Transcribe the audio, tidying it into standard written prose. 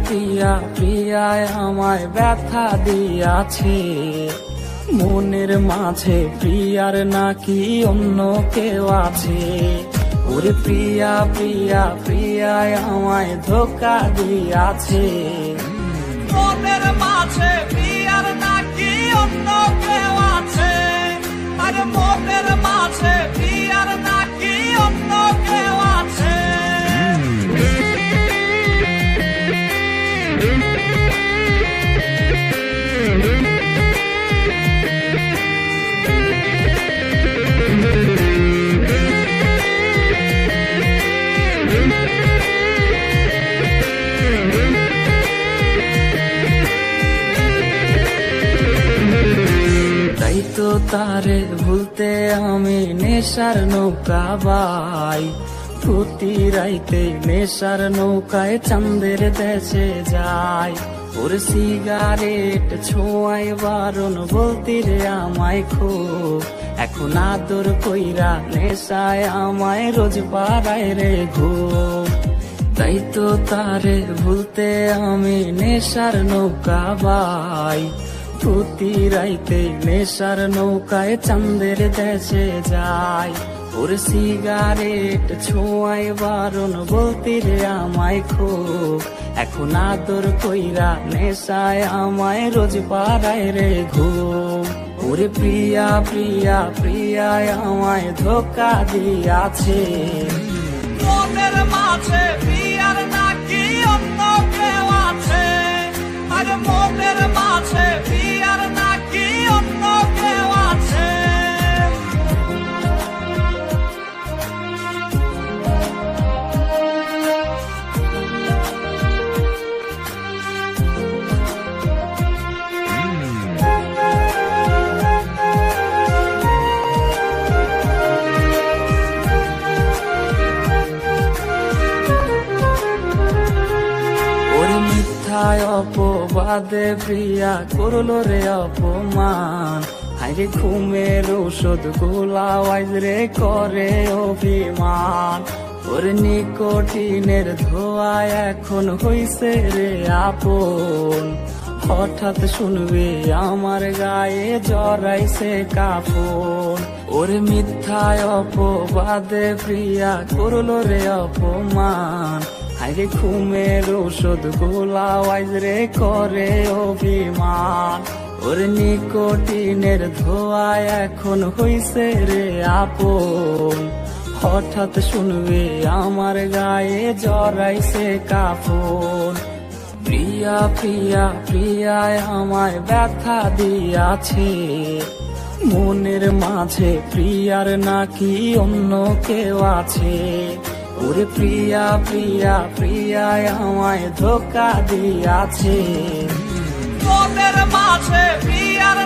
প্রিয়া প্রিয়ায় আমায় ব্যথা দিয়াছে, মনের মাঝে প্রিয়ার নাকি অন্য কেউ আছে। ওরে প্রিয়া প্রিয়া প্রিয়ায় আমায় ধোকা দিয়াছে, মনের মাঝে প্রিয়ার নাকি অন্য কেউ আছে। আর মনের মাঝে প্রিয়ার নাকি অন্য কেউ আছে। তাই তো তারে ভুলতে আমি নেশার নৌকা বাই, প্রতি রাইতে নেশার নৌকায় চাঁদের দেশে যাই। ওর সিগারেট ছোঁয়াই বারণ বলতি রে আমায় খুব, এখন আদর কইরা নেশায় আমায় রোজ পাড়ায় রে ঘুম। তাই তো তারে ভুলতে আমি নেশার নৌকা বাই, প্রতি রাইতে নেশার নৌকায় চাঁদের দেশে যাই। ওর সিগারেট ছোঁয়াই বারণ বলতি রে আমায় খুব, এখন আদর কইরা নেশায় আমায় রোজ পাড়ায় রে ঘুম। ওরে প্রিয়া প্রিয়া প্রিয়ায় আমায় ধোকা দিয়াছে, মনের মাঝে প্রিয়ার নাকি অন্য কেউ আছে। আর মনের মাঝে প্রিয়ার নাকি অন্য কেউ আছে। অপবাদে প্রিয়া করলো রে অপমান, হাইরে ঘুমের ঔষধ গোলাওয়াইজ রে করে অভিমান। ওর নিকোটিনের ধোয়া এখন হইছে রে আপন, হঠাৎ শুনবে আমার গায়ে জড়াইছে কাফন। ওর মিথ্যায় অপবাদে প্রিয়া করলো রে অপমান, হাইরে ঘুমের ঔষধ গোলাওয়াইজ রে করে অভিমান। ওর নিকোটিনের ধোয়া এখন হইছে রে আপন, হঠাৎ শুনবে আমার গায়ে জড়াইছে কাফন। প্রিয়া প্রিয়া প্রিয়ায় আমায় ব্যথা দিয়াছে, মনের মাঝে প্রিয়ার নাকি অন্য কেউ আছে। ওরে প্রিয়া প্রিয়া প্রিয়ায় আমায় ধোকা দিয়াছে, মনের মাঝে প্রিয়ার